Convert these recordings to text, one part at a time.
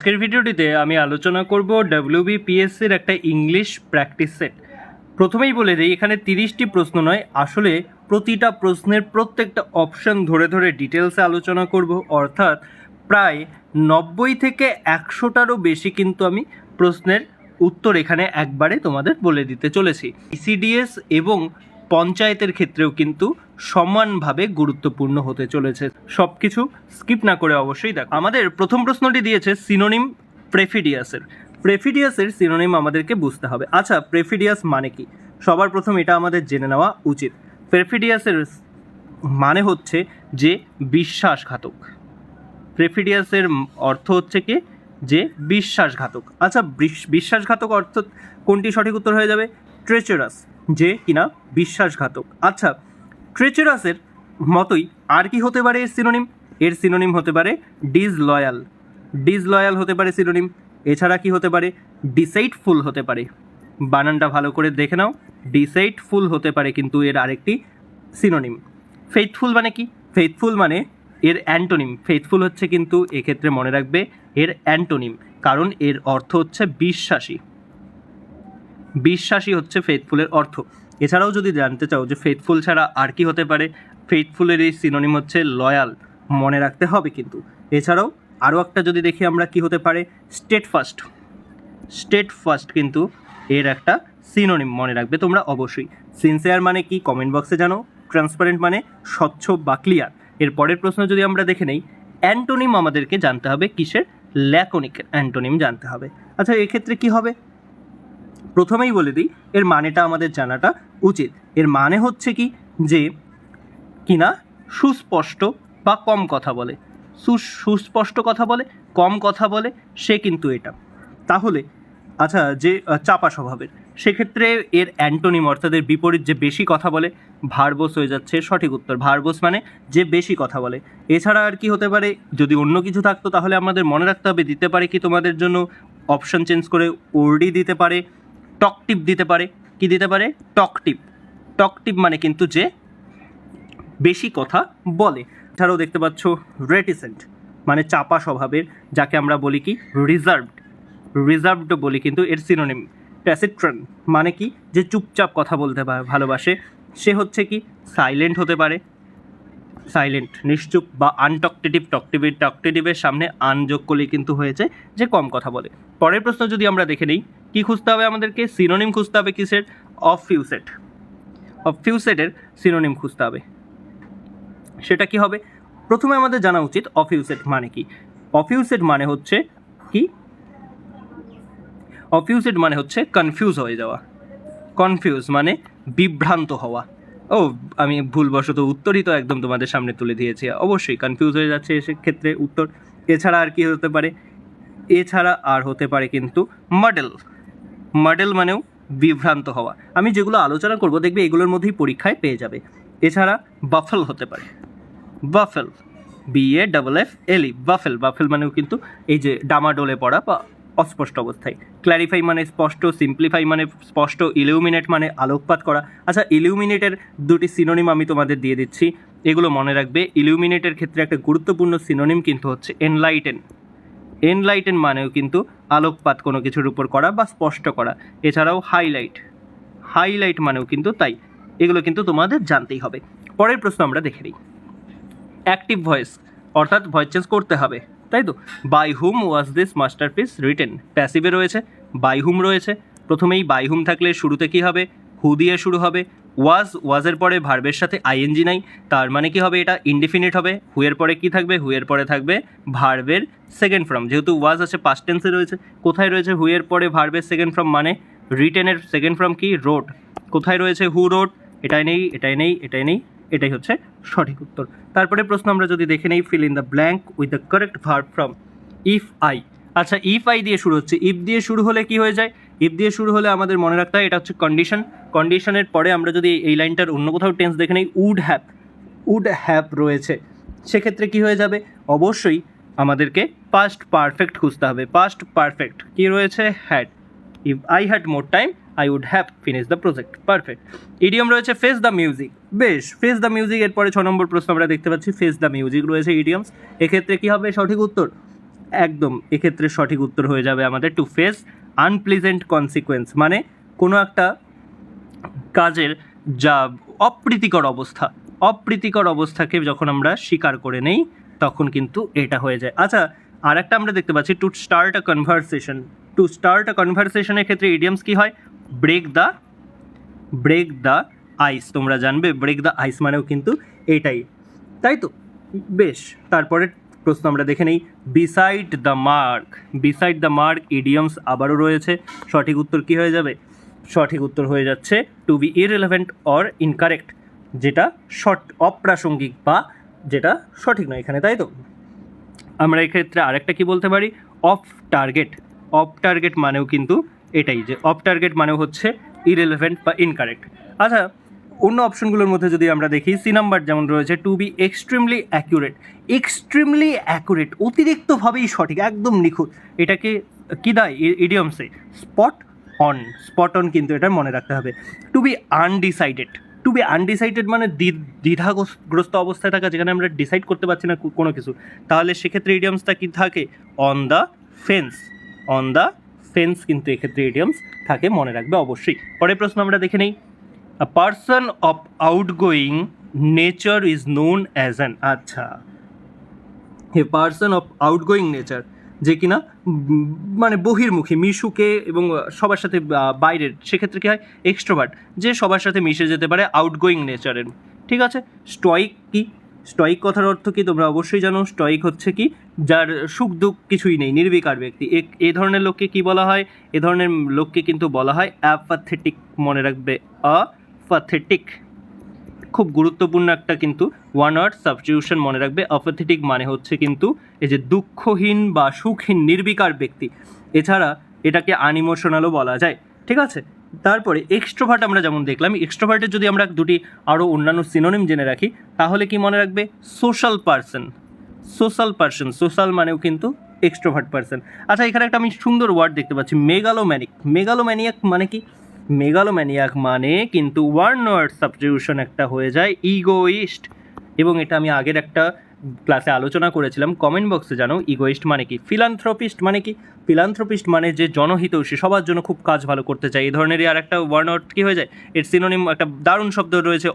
আজকের ভিডিওটিতে আমি আলোচনা করব WBPSCর একটা ইংলিশ প্র্যাকটিস সেট। প্রথমেই বলে দিই, এখানে 30টি প্রশ্ন নয়, আসলে প্রতিটা প্রশ্নের প্রত্যেকটা অপশন ধরে ধরে ডিটেলসে আলোচনা করব। অর্থাৎ প্রায় 90 থেকে 100টারও বেশি কিন্তু আমি প্রশ্নের উত্তর এখানে একবারে তোমাদের বলে দিতে চলেছি। ICDS এবং পঞ্চায়েতের ক্ষেত্রেও কিন্তু সমানভাবে গুরুত্বপূর্ণ হতে চলেছে। সব কিছু স্কিপ না করে অবশ্যই দেখো। আমাদের প্রথম প্রশ্নটি দিয়েছে সিনোনিম প্রেফিডিয়াসের। প্রেফিডিয়াসের সিনোনিম আমাদেরকে বুঝতে হবে। আচ্ছা, প্রেফিডিয়াস মানে কি? সবার প্রথম এটা আমাদের জেনে নেওয়া উচিত। প্রেফিডিয়াসের মানে হচ্ছে যে বিশ্বাসঘাতক। প্রেফিডিয়াসের অর্থ হচ্ছে কি? যে বিশ্বাসঘাতক। আচ্ছা, বিশ্বাসঘাতক অর্থ কোনটি সঠিক উত্তর হয়ে যাবে? ট্রেচারাস, যে কিনা বিশ্বাসঘাতক। আচ্ছা, ট্রেচারাসের মতোই আর কি হতে পারে এর সিনোনিম? এর সিনোনিম হতে পারে ডিসলয়াল। ডিসলয়াল হতে পারে সিনোনিম। এছাড়া কি হতে পারে? ডিসেইটফুল হতে পারে। বানানটা ভালো করে দেখে নাও। ডিসেইটফুল হতে পারে কিন্তু এর আরেকটি সিনোনিম। ফেইথফুল মানে কি? ফেইথফুল মানে এর অ্যান্টোনিম। ফেইথফুল হচ্ছে কিন্তু এক্ষেত্রে মনে রাখবে এর অ্যান্টোনিম, কারণ এর অর্থ হচ্ছে বিশ্বাসী। বিশ্বাসী হচ্ছে ফেইথফুলের অর্থ। এছাড়াও যদি জানতে চাও যে ফেইথফুল ছাড়া আর কি হতে পারে, ফেইথফুলের এই সিনোনিম হচ্ছে লয়াল, মনে রাখতে হবে কিন্তু। এছাড়াও আরও একটা যদি দেখি আমরা, কি হতে পারে? স্টেটফাস্ট। স্টেটফাস্ট কিন্তু এর একটা সিনোনিম, মনে রাখবে তোমরা অবশ্যই। সিনসিয়ার মানে কি? কমেন্ট বক্সে জানো। ট্রান্সপারেন্ট মানে স্বচ্ছ বা ক্লিয়ার। এর পরের প্রশ্ন যদি আমরা দেখে নেই, অ্যান্টোনিম আমাদেরকে জানতে হবে কিসের? ল্যাকোনিক অ্যান্টোনিম জানতে হবে। আচ্ছা, এক্ষেত্রে কি হবে? প্রথমেই বলে দিই, এর মানেটা আমাদের জানাটা উচিত। এর মানে হচ্ছে কি? যে কিনা সুস্পষ্ট বা কম কথা বলে। সুস্পষ্ট কথা বলে, কম কথা বলে, সে কিন্তু এটা। তাহলে আচ্ছা, যে চাপা স্বভাবের, সেক্ষেত্রে এর অ্যান্টোনিম অর্থাৎ এর বিপরীত, যে বেশি কথা বলে, ভার্বোস হয়ে যাচ্ছে সঠিক উত্তর। ভার্বোস মানে যে বেশি কথা বলে। এছাড়া আর কি হতে পারে? যদি অন্য কিছু থাকতো তাহলে আমাদের মনে রাখতে হবে। দিতে পারে কি তোমাদের জন্য অপশন চেঞ্জ করে? ওর্ডি দিতে পারে, টকটিপ দিতে পারে। কি দিতে পারে? টকটিপ। টকটিপ মানে কিন্তু যে বেশি কথা বলে। এছাড়াও দেখতে পাচ্ছ রেটিসেন্ট মানে চাপা স্বভাবের, যাকে আমরা বলি কি? রিজার্ভড। রিজার্ভড বলি কিন্তু এর সিনোনিম। ট্যাসিট্রান মানে কি? যে চুপচাপ কথা বলতে ভালোবাসে, সে হচ্ছে কি? সাইলেন্ট হতে পারে। সাইলেন্ট, নিশ্চুপ বা আনটকটেটিভ। টকটেটিভের সামনে আন যোগ করলে কিন্তু হয়েছে যে কম কথা বলে। পরের প্রশ্ন যদি আমরা দেখে নিই, কি খুঁজতে হবে আমাদেরকে? সিনোনিম খুঁজতে হবে কিসের? অফিউসেট। অফিউসেটের সিনোনিম খুঁজতে হবে। সেটা কি হবে? প্রথমে আমাদের জানা উচিত অফিউসেট মানে কি। অফিউসেট মানে হচ্ছে কি? অফিউসেট মানে হচ্ছে কনফিউজ হয়ে যাওয়া। কনফিউজ মানে বিভ্রান্ত হওয়া। ও, আমি ভুলবশত উত্তরই তো একদম তোমাদের সামনে তুলে দিয়েছি। অবশ্যই কনফিউজ হয়ে যাচ্ছে সেক্ষেত্রে উত্তর। এছাড়া আর কি হতে পারে? এছাড়া আর হতে পারে কিন্তু মডেল। মডেল মানেও বিভ্রান্ত হওয়া। আমি যেগুলো আলোচনা করব দেখবে এগুলোর মধ্যেই পরীক্ষায় পেয়ে যাবে। এছাড়া বাফেল হতে পারে। বাফেল, BAFFLE, বাফেল। বাফেল মানেও কিন্তু এই যে ডামাডোলে পড়া বা অস্পষ্ট অবস্থায়। ক্ল্যারিফাই মানে স্পষ্ট। সিম্পলিফাই মানে স্পষ্ট। ইলুমিনেট মানে আলোকপাত করা। আচ্ছা, ইলুমিনেটের দুটি সিনোনিম আমি তোমাদের দিয়ে দিচ্ছি, এগুলো মনে রাখবে। ইলুমিনেটের ক্ষেত্রে একটা গুরুত্বপূর্ণ সিনোনিম কিন্তু হচ্ছে এনলাইটেন। এনলাইটেন মানেও কিন্তু আলোকপাত কোনো কিছুর উপর করা বা স্পষ্ট করা। এছাড়াও হাইলাইট। হাইলাইট মানেও কিন্তু তাই। এগুলো কিন্তু তোমাদের জানতেই হবে। পরের প্রশ্ন আমরা দেখে নিই। অ্যাক্টিভ ভয়েস অর্থাৎ ভয়েস চেঞ্জ করতে হবে, তাই তো? By whom was this masterpiece written. প্যাসিভে রয়েছে, বাই হুম রয়েছে। প্রথমেই বাই হুম থাকলে শুরুতে কী হবে? হু দিয়ে শুরু হবে। ওয়াজের পরে ভার্বের সাথে আইএনজি নাই, তার মানে কি হবে? এটা ইনডিফিনিট হবে। হুয়ের পরে কি থাকবে? হুয়ের পরে থাকবে ভার্বের সেকেন্ড ফর্ম। যেহেতু ওয়াজ আছে পাস্ট টেন্সে রয়েছে, কোথায় রয়েছে? হুয়ের পরে ভার্বের সেকেন্ড ফর্ম, মানে রিটেনের সেকেন্ড ফর্ম কি? রোড। কোথায় রয়েছে? Who wrote. এটাই নেই, এটাই নেই, এটাই নেই, এটাই হচ্ছে সঠিক উত্তর। তারপরে প্রশ্ন আমরা যদি দেখে নেই, feel in the blank with the correct verb from if I. আচ্ছা, ইফ আই দিয়ে শুরু হচ্ছে। ইফ দিয়ে শুরু হলে কি হয়ে যায়? ইফ দিয়ে শুরু হলে আমাদের মনে রাখতে হয় এটা হচ্ছে কন্ডিশন। কন্ডিশনের পরে আমরা যদি এই লাইনটার অন্য কোথাও টেন্স দেখে নেই, উড হ্যাভ রয়েছে, সেক্ষেত্রে কি হয়ে যাবে? অবশ্যই আমাদেরকে পাস্ট পারফেক্ট খুঁজতে হবে। পাস্ট পারফেক্ট কি রয়েছে? Had. If I had more time I would have finish the project. Perfect. Idiom রয়েছে ফেস দ্য মিউজিক। বেশ, ফেস দ্য মিউজিক। এরপরে 6 নম্বর প্রশ্ন আমরা দেখতে পাচ্ছি, ফেস দ্য মিউজিক রয়েছে ইডিয়মস। এক্ষেত্রে কী হবে সঠিক উত্তর? একদম এক্ষেত্রে সঠিক উত্তর হয়ে যাবে আমাদের টু ফেস আনপ্লিজেন্ট কনসিকোয়েন্স, মানে কোনো একটা কাজের যা অপ্রীতিকর অবস্থাকে যখন আমরা স্বীকার করে নেই তখন কিন্তু এটা হয়ে যায়। আচ্ছা, আর একটা আমরা দেখতে পাচ্ছি টু স্টার্ট আ কনভারসেশনের ক্ষেত্রে ইডিয়ামস কি হয়? ব্রেক দ্য আইস। তোমরা জানবে ব্রেক দ্য আইস মানেও কিন্তু এটাই, তাই তো? বেশ, তারপরে প্রশ্ন আমরা দেখে নেই। বিসাইড দ্য মার্ক ইডিয়মস আবারও রয়েছে। সঠিক উত্তর কি হয়ে যাবে? সঠিক উত্তর হয়ে যাচ্ছে two B irrelevant or incorrect, যেটা অপ্রাসঙ্গিক বা যেটা সঠিক নয় এখানে, তাই তো? আমরা এক্ষেত্রে আরেকটা কি বলতে পারি? অফ টার্গেট মানেও কিন্তু এটাই, যে অফ টার্গেট মানেও হচ্ছে ইররিলেভেন্ট বা ইনকারেক্ট। আচ্ছা, অন্য অপশনগুলোর মধ্যে যদি আমরা দেখি, সি নাম্বার যেমন রয়েছে টু বি এক্সট্রিমলি অ্যাকুরেট, অতিরিক্তভাবেই সঠিক, একদম নিখুঁত। এটাকে কী দেয় ইডিয়মসে? স্পট অন কিন্তু এটা মনে রাখতে হবে। টু বি আনডিসাইডেড মানে দ্বিধাগ্রস্ত অবস্থায় থাকা, যেখানে আমরা ডিসাইড করতে পারছি না কোনো কিছু, তাহলে সেক্ষেত্রে ইডিয়মসটা কি থাকে? অন দ্য ফেন্স কিন্তু এক্ষেত্রে ইডিয়মস থাকে, মনে রাখবে অবশ্যই। পরের প্রশ্ন আমরা দেখে নেই। A person of outgoing nature is known as an, আচ্ছা, a person of outgoing nature, যে কিনা মানে বহির্মুখী, মিশুকে এবং সবার সাথে বাইরের, সেক্ষেত্রে কী হয়? এক্সট্রোভার্ট, যে সবার সাথে মিশে যেতে পারে, আউটগোয়িং নেচারের। ঠিক আছে। স্টয়িক কথার অর্থ কি তোমরা অবশ্যই জানো। স্টয়িক হচ্ছে কি? যার সুখ দুঃখ কিছুই নেই, নির্বিকার ব্যক্তি। এই ধরনের লোককে কি বলা হয়? এ ধরনের লোককে কিন্তু বলা হয় অ্যাপাথেটিক, মনে রাখবে, অ্যাপাথেটিক। খুব গুরুত্বপূর্ণ একটা কিন্তু ওয়ান ওয়ার্ড সাবস্টিটিউশন মনে রাখবে। অ্যাপাথেটিক মানে হচ্ছে কিন্তু এই যে দুঃখহীন বা সুখহীন, নির্বিকার ব্যক্তি। এছাড়া এটাকে আনইমোশনালও বলা যায়। ঠিক আছে। তারপরে এক্সট্রোভার্ট আমরা যেমন দেখলাম, এক্সট্রোভার্টের যদি আমরা দুটি আরও অন্যান্য সিনোনিম জেনে রাখি, তাহলে কি মনে রাখবে? সোশ্যাল সোশ্যাল মানেও কিন্তু এক্সট্রোভার্ট পার্সন। আচ্ছা, এখানে একটা আমি সুন্দর ওয়ার্ড দেখতে পাচ্ছি, মেগালোম্যানিক মানে কি? মেগালোম্যানিয়াক মানে কিন্তু ওয়ান ওয়ার্ড সাবস্টিটিউশন একটা হয়ে যায় ইগোইস্ট, এবং এটা আমি আগের একটা ক্লাসে আলোচনা করেছিলাম, কমেন্ট বক্সে জানো ইগোইস্ট মানে কি। ফিলান্থ্রপিস্ট মানে যে জনহিতৈষী, সবার জন্য খুব কাজ ভালো করতে চায়, এই ধরনেরই আর একটা ওয়ান ওয়ার্ড কী হয়ে যায়? এর সিনোনিম একটা দারুণ শব্দ রয়েছে,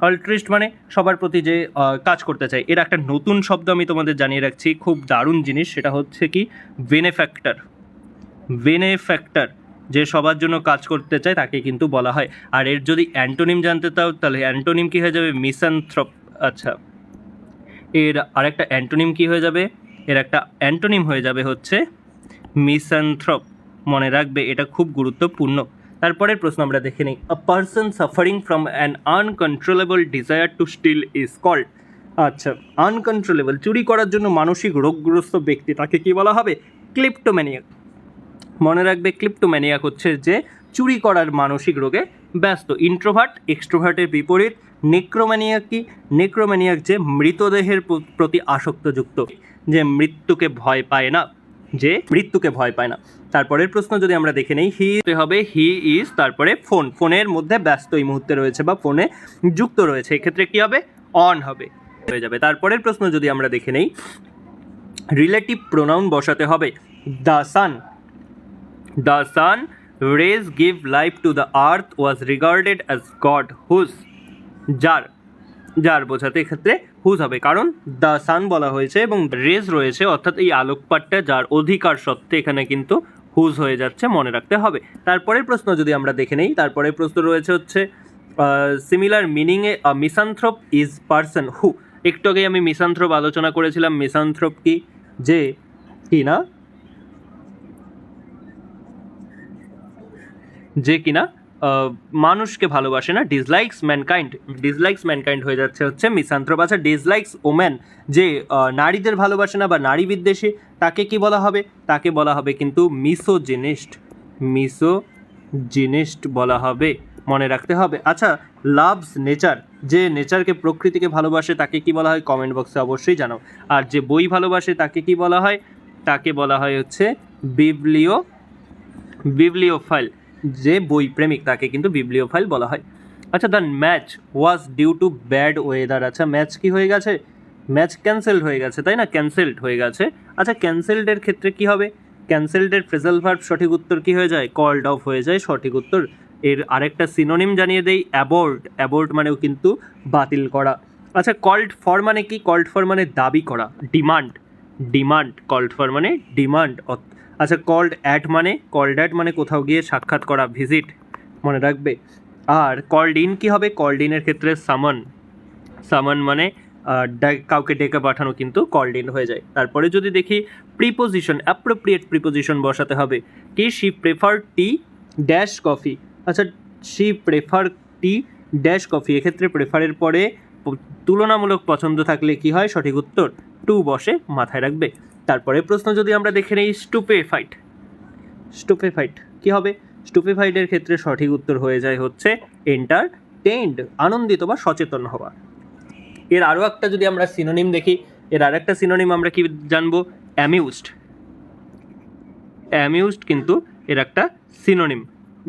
অলট্রুইস্ট মানে সবার প্রতি যে কাজ করতে চায়। এর একটা নতুন শব্দ আমি তোমাদের জানিয়ে রাখছি, খুব দারুণ জিনিস, সেটা হচ্ছে কি? বেনেফ্যাক্টর, যে সবার জন্য কাজ করতে চায় তাকে কিন্তু বলা হয়। আর এর যদি অ্যান্টোনিম জানতে চাও, তাহলে অ্যান্টোনিম কী হয়ে যাবে? মিসানথ্রপ। আচ্ছা, এর আরেকটা অ্যান্টোনিম কী হয়ে যাবে? এর একটা অ্যান্টোনিম হয়ে যাবে হচ্ছে মিসানথ্রপ, মনে রাখবে, এটা খুব গুরুত্বপূর্ণ। তারপরের প্রশ্ন আমরা দেখে নিই। A person suffering from an uncontrollable desire to steal is called. আচ্ছা, আনকন্ট্রোলেবল, চুরি করার জন্য মানসিক রোগগ্রস্ত ব্যক্তি, তাকে কি বলা হবে? ক্লিপ্টোম্যানিয়াক। মনে রাখবে, ক্লিপ্টোম্যানিয়াক হচ্ছে যে চুরি করার মানসিক রোগে ব্যস্ত। ইন্ট্রোভার্ট, এক্সট্রোভার্টের বিপরীত। নেক্রোম্যানিয়াক কি? নেক্রোম্যানিয়াক যে মৃতদেহের প্রতি আসক্তযুক্ত, যে মৃত্যুকে ভয় পায় না। তারপরের প্রশ্ন যদি আমরা দেখে নেই, হি ইজ, তারপরে ফোনের মধ্যে ব্যস্ত এই মুহূর্তে রয়েছে বা ফোনে যুক্ত রয়েছে, এক্ষেত্রে কি হবে? অন হবে, হয়ে যাবে। তারপরের প্রশ্ন যদি আমরা দেখে নেই, রিলেটিভ প্রোনাউন বসাতে হবে। The sun rays give life to the earth was regarded as god whose. যার বোঝাতে এক্ষেত্রে হুজ হবে, কারণ দ্য সান বলা হয়েছে এবং রেজ রয়েছে, অর্থাৎ এই আলোকপাতটা যার অধিকার সত্ত্বে, এখানে কিন্তু হুজ হয়ে যাচ্ছে, মনে রাখতে হবে। তারপরের প্রশ্ন যদি আমরা দেখে নেই, তারপরের প্রশ্ন রয়েছে হচ্ছে সিমিলার মিনিংয়ে মিসানথ্রোপ ইজ পার্সন হু। একটু আগেই আমি মিসানথ্রোপ আলোচনা করেছিলাম। মিসানথ্রোপ কি? যে কিনা মানুষকে ভালোবাসে না। ডিসলাইকস ম্যানকাইন্ড হয়ে যাচ্ছে হচ্ছে মিসানথ্রোপ। আচ্ছা, ডিসলাইকস ওম্যান, যে নারীদের ভালোবাসে না বা নারী বিদ্বেষী, তাকে কি বলা হবে? তাকে বলা হবে কিন্তু মিসোজিনিস্ট বলা হবে, মনে রাখতে হবে। আচ্ছা, লাভস নেচার, যে নেচারকে, প্রকৃতিকে ভালোবাসে, তাকে কি বলা হয়? কমেন্ট বক্সে অবশ্যই জানাও। আর যে বই ভালোবাসে তাকে কি বলা হয়? তাকে বলা হয় হচ্ছে বিবলিওফাইল, যে বই প্রেমিক তাকে কিন্তু বিবলিওফাইল বলা হয়। আচ্ছা, the match was due to bad weather. আচ্ছা, ম্যাচ কি হয়ে গেছে? ম্যাচ ক্যান্সেলড হয়ে গেছে, তাই না? ক্যান্সেলড হয়ে গেছে। আচ্ছা, ক্যান্সেলডের ক্ষেত্রে কি হবে? ক্যান্সেলডের ফ্রেজাল ভার্ব সঠিক উত্তর কি হয়ে যায়? কল্ড অফ হয়ে যায় সঠিক উত্তর। এর আরেকটা সিনোনিম জানিয়ে দেই, অ্যাবর্ট। অ্যাবর্ট মানেও কিন্তু বাতিল করা। আচ্ছা, কল্ড ফর মানে কি? কল্ড ফর মানে দাবি করা, ডিমান্ড। ডিমান্ড, কল্ড ফর মানে ডিমান্ড। আচ্ছা, কল্ড অ্যাট মানে? কল্ড অ্যাট মানে কোথাও গিয়ে সাক্ষাৎ করা, ভিজিট, মনে রাখবে। আর কল্ড ইন কি হবে? কল্ড ইনের ক্ষেত্রে সামন। সামন মানে কাউকে ডেকে পাঠানো কিন্তু কল্ড ইন হয়ে যায়। তারপরে যদি দেখি প্রিপোজিশন, অ্যাপ্রোপ্রিয়েট প্রিপোজিশন বসাতে হবে। কি? She prefer tea dash coffee. আচ্ছা, she prefer tea dash coffee, এক্ষেত্রে প্রেফারের পরে তুলনামূলক পছন্দ থাকলে কি হয়? সঠিক উত্তর টু বসে, মাথায় রাখবে। তারপরে প্রশ্ন যদি আমরা দেখে নিই, স্টুপেফাইড। স্টুপেফাইড কী হবে? স্টুপেফাইডের ক্ষেত্রে সঠিক উত্তর হয়ে যায় হচ্ছে এন্টারটেইনড, আনন্দিত বা সচেতন হওয়া। এর আরও একটা যদি আমরা সিনোনিম দেখি, এর আর একটা সিনোনিম আমরা কি জানবো? অ্যামিউজড। অ্যামিউজড কিন্তু এর একটা সিনোনিম,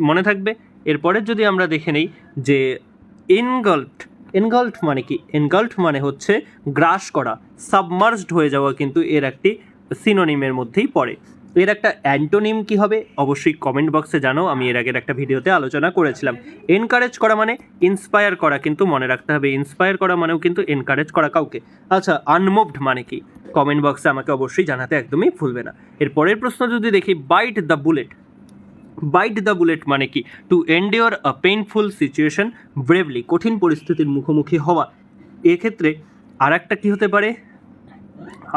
মনে থাকবে। এরপরের যদি আমরা দেখে নিই যে এনগল্ফড। এনগল্ফড মানে কি? এনগল্ফড মানে হচ্ছে গ্রাস করা, সাবমার্জড হয়ে যাওয়া কিন্তু এর একটি সিনোনিমের মধ্যেই পড়ে। এর একটা অ্যান্টোনিম কি হবে? অবশ্যই কমেন্ট বক্সে জানো, আমি এর আগের একটা ভিডিওতে আলোচনা করেছিলাম। এনকারেজ করা মানে ইন্সপায়ার করা, কিন্তু মনে রাখতে হবে ইন্সপায়ার করা মানেও কিন্তু এনকারেজ করা কাউকে। আচ্ছা, আনমুভড মানে কি? কমেন্ট বক্সে আমাকে অবশ্যই জানাতে একদমই ভুলবে না। এর পরের প্রশ্ন যদি দেখি, byte the bullet. Byte the bullet মানে কি? টু এন্ডিওর আ পেইনফুল সিচুয়েশন ব্রেভলি, কঠিন পরিস্থিতির মুখোমুখি হওয়া। এক্ষেত্রে আর একটা কী হতে পারে?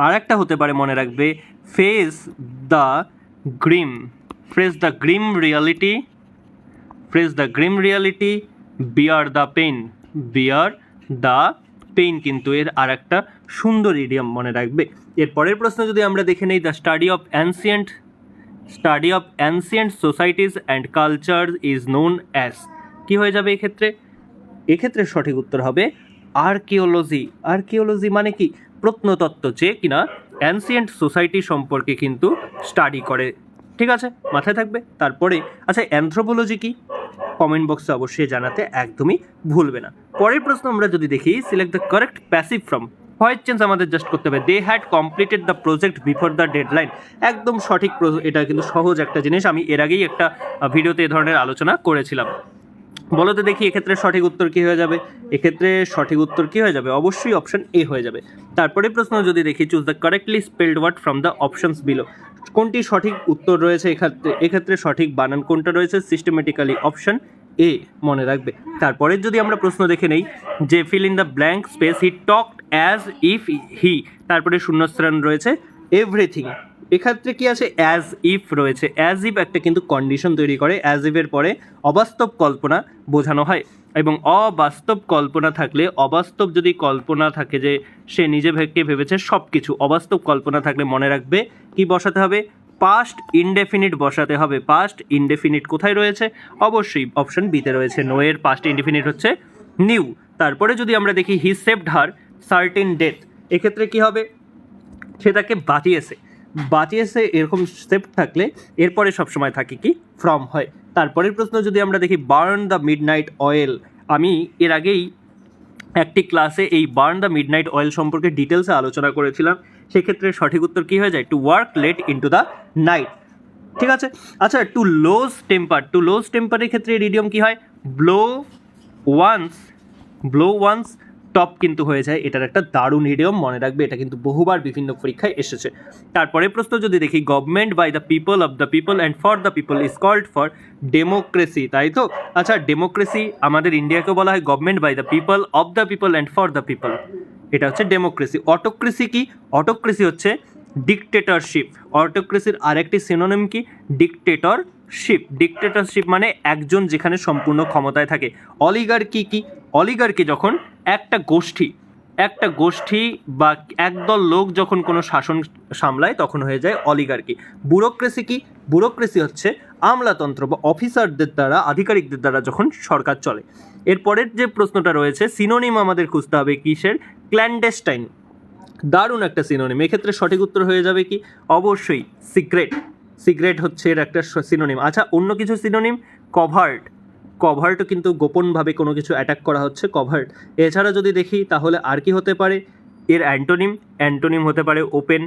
আর একটা হতে পারে, মনে রাখবে, face the Grimm. Face the Grimm reality. Face the Grimm reality, bear the pain. Bear the pain কিন্তু এর আর একটা সুন্দর ইডিয়াম, মনে রাখবে। এর পরের প্রশ্ন যদি আমরা দেখে নেই, the study of ancient societies and culture is known as. কী হয়ে যাবে এক্ষেত্রে? এক্ষেত্রে সঠিক উত্তর হবে আর্কিওলজি। আর্কিওলজি মানে কি? প্রত্নতত্ত্ব, যে কিনা অ্যানসিয়েন্ট সোসাইটি সম্পর্কে কিন্তু স্টাডি করে। ঠিক আছে, মাথায় থাকবে। তারপরে আচ্ছা, অ্যানথ্রোপোলজি কি? কমেন্ট বক্সে অবশ্যই জানাতে একদমই ভুলবে না। পরের প্রশ্ন আমরা যদি দেখি, select the correct passive form. What change আমাদের জাস্ট করতে হবে, they had completed the project before the deadline. একদম সঠিক। এটা কিন্তু সহজ একটা জিনিস, আমি এর আগেই একটা ভিডিওতে এ ধরনের আলোচনা করেছিলাম। বলো তো দেখি, এক্ষেত্রে সঠিক উত্তর কী হয়ে যাবে? এক্ষেত্রে সঠিক উত্তর কী হয়ে যাবে? অবশ্যই অপশন এ হয়ে যাবে। তারপরে প্রশ্ন যদি দেখি, choose the correctly spelled word from the options below. কোনটি সঠিক উত্তর রয়েছে এক্ষেত্রে সঠিক বানান কোনটা রয়েছে? সিস্টেমেটিক্যালি অপশন এ, মনে রাখবে। তারপরে যদি আমরা প্রশ্ন দেখে নেই যে fill in the blank space, he talked as if he, তারপরে শূন্যস্থান রয়েছে এভরিথিং। এক্ষেত্রে কি আছে? অ্যাজ ইফ রয়েছে। অ্যাজ ইফ একটা কিন্তু কন্ডিশন তৈরি করে, অ্যাজ ইফের পরে অবাস্তব কল্পনা বোঝানো হয়, এবং অবাস্তব কল্পনা থাকলে, অবাস্তব যদি কল্পনা থাকে যে সে নিজে ভেবেছে সব কিছু, অবাস্তব কল্পনা থাকলে মনে রাখবে কি বসাতে হবে? পাস্ট ইনডেফিনিট বসাতে হবে। পাস্ট ইনডেফিনিট কোথায় রয়েছে? অবশ্যই অপশন বিতে রয়েছে। নো এর পাস্ট ইনডেফিনিট হচ্ছে নিউ। তারপরে যদি আমরা দেখি, হি সেভড হার সার্টিন ডেথ, এক্ষেত্রে কি হবে? সে তাকে বাঁচিয়েছে, এরকম সেভ থাকলে এরপরে সবসময় থাকে কি? ফ্রম হয়। তারপরের প্রশ্ন যদি আমরা দেখি, বার্ন দ্য মিডনাইট অয়েল। আমি এর আগেই একটি ক্লাসে এই বার্ন দ্য মিডনাইট অয়েল সম্পর্কে ডিটেলসে আলোচনা করেছিলাম। সেক্ষেত্রে সঠিক উত্তর কী হয়ে যায়? To work late into the night. ঠিক আছে। আচ্ছা, to lose temper. To lose টেম্পারের ক্ষেত্রে ইডিয়ম কী হয়? ব্লো ওয়ান্স টপ কিন্তু হয়ে যায়। এটার একটা দারুণ ইডিয়ম, মনে রাখবে। এটা কিন্তু বহুবার বিভিন্ন পরীক্ষায় এসেছে। তারপরে প্রশ্ন যদি দেখি, government by the people, of the people and for the people is called for democracy, তাই তো? আচ্ছা, ডেমোক্রেসি আমাদের ইন্ডিয়াকে বলা হয় government by the people, of the people and for the people. এটা হচ্ছে ডেমোক্রেসি। অটোক্রেসি কি? অটোক্রেসি হচ্ছে ডিকটেটরশিপ। অটোক্রেসির আরেকটি সিনোনিম কি? ডিকটেটরশিপ। ডিকটেটরশিপ মানে একজন যেখানে সম্পূর্ণ ক্ষমতায় থাকে। অলিগার্কি কি? অলিগার্কি যখন একটা গোষ্ঠী বা একদল লোক যখন কোনো শাসন সামলায় তখন হয়ে যায় অলিগার্কি। ব্যুরোক্রেসি কি? ব্যুরোক্রেসি হচ্ছে আমলাতন্ত্র বা অফিসারদের দ্বারা, আধিকারিকদের দ্বারা যখন সরকার চলে। এরপরের যে প্রশ্নটা রয়েছে, সিনোনিম আমাদের খুঁজতে হবে কিসের? ক্ল্যান্ডেস্টাইন। দারুণ একটা সিনোনিম। এক্ষেত্রে সঠিক উত্তর হয়ে যাবে কি? অবশ্যই সিক্রেট। সিক্রেট হচ্ছে এর একটা সিনোনিম। আচ্ছা, অন্য কিছু সিনোনিম, কভার্ট। কভার্টও কিন্তু গোপনভাবে কোনো কিছু অ্যাটাক করা হচ্ছে, কভার্ট। এছাড়া যদি দেখি তাহলে আর কি হতে পারে? এর অ্যান্টোনিম হতে পারে ওপেন।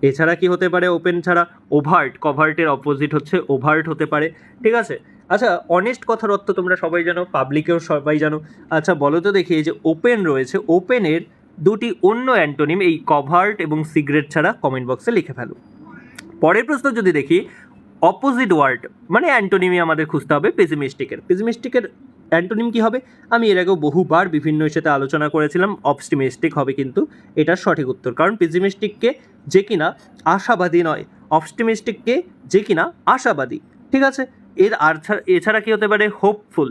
এছাড়া কি হতে পারে ওপেন ছাড়া? ওভার্ট, কভার্টের অপোজিট হচ্ছে ওভার্ট হতে পারে, ঠিক আছে। আচ্ছা, অনেস্ট কথার অর্থ তোমরা সবাই জানো, পাবলিকেও সবাই জানো। আচ্ছা বলো তো দেখি, এই যে ওপেন রয়েছে, ওপেনের দুটি অন্য অ্যান্টোনিম এই কভার্ট এবং সিগারেট ছাড়া কমেন্ট বক্সে লিখে ফেলো। পরের প্রশ্ন যদি দেখি, অপোজিট ওয়ার্ড মানে অ্যান্টোনিমই আমাদের খুঁজতে হবে পেসিমিস্টিকের অ্যান্টোনিম কী হবে? আমি এর আগেও বহুবার বিভিন্ন সাথে আলোচনা করেছিলাম, অপটিমিস্টিক হবে কিন্তু এটার সঠিক উত্তর, কারণ পেসিমিস্টিককে যে কিনা আশাবাদী নয়, অপটিমিস্টিককে যে কিনা আশাবাদী, ঠিক আছে। এছাড়া কী হতে পারে? হোপফুল।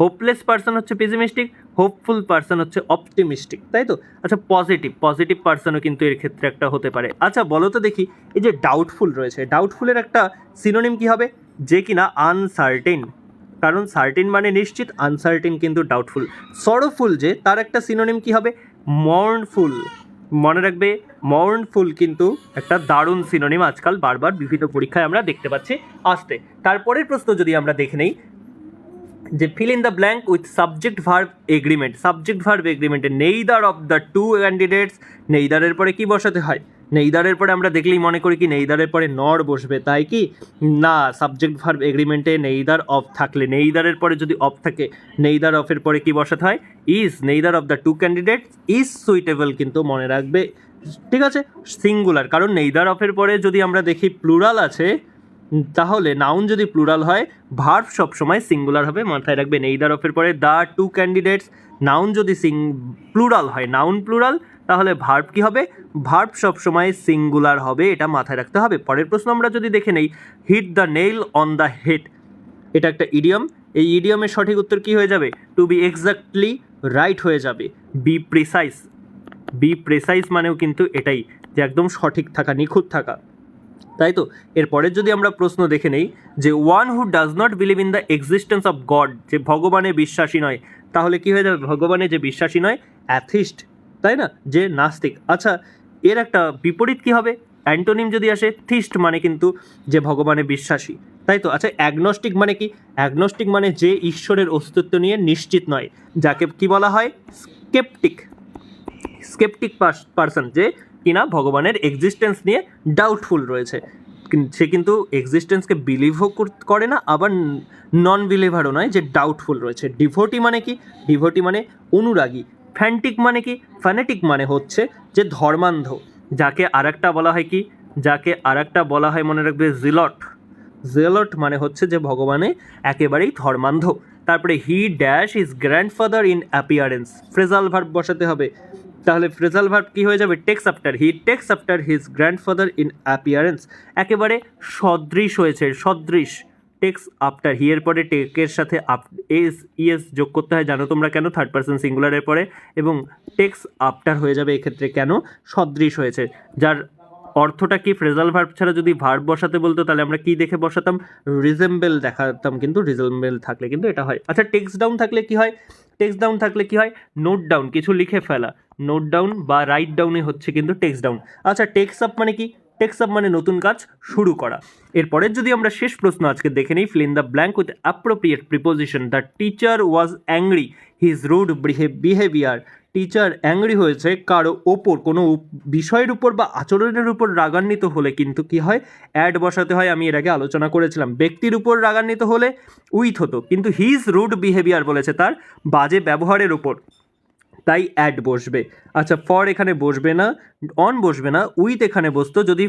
হোপলেস পার্সন হচ্ছে পেসিমিস্টিক, হোপফুল পার্সন হচ্ছে অপটিমিস্টিক, তাই তো। আচ্ছা পজিটিভ পার্সনও কিন্তু এর ক্ষেত্রে একটা হতে পারে। আচ্ছা বলো তো দেখি, এই যে ডাউটফুল রয়েছে, ডাউটফুলের একটা সিনোনিম কি হবে? যে কিনা আনসার্টেন, কারণ সার্টেন মানে নিশ্চিত, আনসার্টেন কিন্তু ডাউটফুল। সরোফুল যে, তার একটা সিনোনিম কি হবে? মর্নফুল। মনে রাখবে, মর্নফুল কিন্তু একটা দারুণ সিনোনিম, আজকাল বারবার বিভিন্ন পরীক্ষায় আমরা দেখতে পাচ্ছি আসতে। তারপরের প্রশ্ন যদি আমরা দেখে নেই, যে fill in the blank with subject verb এগ্রিমেন্টে neither of the two candidates, নেইদারের পরে কি বসাতে হয়? নেইদারের পরে আমরা দেখলেই মনে করি কি নেইদারের পরে নর বসবে, তাই কি না? সাবজেক্ট ভার্ব এগ্রিমেন্টে নেইদার অফ থাকলে, নেইদারের পরে যদি অফ থাকে, নেইদার অফের পরে কি বসাতে হয়? Is. Neither of the two candidates is suitable কিন্তু মনে রাখবে, ঠিক আছে, সিঙ্গুলার, কারণ নেইদার অফের পরে যদি আমরা দেখি প্লুরাল আছে, তাহলে নাউন যদি প্লুরাল হয়, ভার্ব সবসময় সিঙ্গুলার হবে, মাথায় রাখবে। নেইদার অফের পরে দ্য টু ক্যান্ডিডেটস, নাউন যদি প্লুরাল হয়, নাউন প্লুরাল, তাহলে ভার্ব কি হবে? ভার্ব সবসময় সিঙ্গুলার হবে, এটা মাথায় রাখতে হবে। পরের প্রশ্ন আমরা যদি দেখে নেই, hit the nail on the head, এটা একটা ইডিয়ম। এই ইডিয়মের সঠিক উত্তর কি হয়ে যাবে? টু বি এক্স্যাক্টলি রাইট হয়ে যাবে। বি প্রিসাইজ মানেও কিন্তু এটাই, যে একদম সঠিক থাকা, নিখুঁত থাকা, তাই তো। এরপরের যদি আমরা প্রশ্ন দেখে নেই, যে one who does not believe in the existence of god, যে ভগবানে বিশ্বাসী নয়, তাহলে কি হয়ে যাবে? ভগবানে যে বিশ্বাসী নয়, অ্যাথিস্ট, তাই না, যে নাস্তিক। আচ্ছা এর একটা বিপরীত কি হবে? অ্যান্টোনিম যদি আসে, থিস্ট মানে কিন্তু যে ভগবানে বিশ্বাসী, তাই তো। আচ্ছা অ্যাগনস্টিক মানে কি? অ্যাগনস্টিক মানে যে ঈশ্বরের অস্তিত্ব নিয়ে নিশ্চিত নয়, যাকে কি বলা হয়? স্কেপটিক পার্সন, যে কিনা ভগবানের এক্সিস্টেন্স নিয়ে ডাউটফুল রয়েছে, সে কিন্তু এক্সিস্টেন্সকে বিলিভও করে না, আবার নন বিলিভারও নয়, যে ডাউটফুল রয়েছে। ডিভোটি মানে কি? ডিভোটি মানে অনুরাগী। ফ্যান্টিক মানে কি? ফ্যানেটিক মানে হচ্ছে যে ধর্মান্ধ, যাকে আরেকটা বলা হয় কি? যাকে আরেকটা বলা হয় মনে রাখবে জেলট মানে হচ্ছে যে ভগবানে একেবারেই ধর্মান্ধ। তারপরে he dash is grandfather in appearance, phrasal verb বসাতে হবে, তাহলে ফ্রেজাল ভার্ব কি হয়ে যাবে? Takes after, he takes after his grandfather in appearance, একেবারে সদৃশ হয়েছে, সদৃশ। টেক্স আফটার, হি এর পরে টেকের সাথে ইএস যোগ করতে হয়, জানো তোমরা কেন? থার্ড পার্সন সিঙ্গুলারের পরে, এবং টেক্স আফটার হয়ে যাবে এক্ষেত্রে কেন? সদৃশ হয়েছে, যার অর্থটা কি? ফ্রেজাল ভার্ব ছাড়া যদি ভার্ব বসাতে বলতো, তাহলে আমরা কি দেখে বসাতাম? রিজেম্বেল দেখাতাম, কিন্তু রিজেম্বেল থাকলে কিন্তু এটা হয়। আচ্ছা টেক্সট ডাউন থাকলে কি হয়? টেক্সট ডাউন থাকলে কি হয়? নোট ডাউন, কিছু লিখে ফেলা, নোট ডাউন বা রাইট ডাউনই হচ্ছে কিন্তু টেক্সট ডাউন। আচ্ছা টেক্স আপ মানে কি? টেক্স আপ মানে নতুন কাজ শুরু করা। এরপরের যদি আমরা শেষ প্রশ্ন আজকে দেখে নিই, fill in the blank with appropriate preposition. The teacher was angry, his rude behaviour. Teacher angry হয়েছে কারো ওপর, কোনো বিষয়ের উপর বা আচরণের উপর রাগান্বিত হলে কিন্তু কি হয়? অ্যাড বসাতে হয়, আমি এর আগে আলোচনা করেছিলাম। ব্যক্তির উপর রাগান্বিত হলে উইথ হতো, কিন্তু হিজ রুড বিহেভিয়ার বলেছে, তার বাজে ব্যবহারের উপর, তাই অ্যাড বসবে। আচ্ছা ফর এখানে বসবে না, অন বসবে না, উইথ এখানে বসতো যদি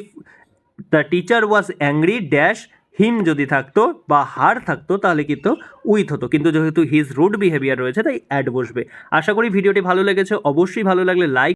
the teacher was angry dash him যদি থাকতো বা হার থাকতো, তাহলে কিন্তু উইথ হতো, কিন্তু যেহেতু হিজ রুড বিহেভিয়ার রয়েছে তাই অ্যাড বসবে। আশা করি ভিডিওটি ভালো লেগেছে, অবশ্যই ভালো লাগলে লাইক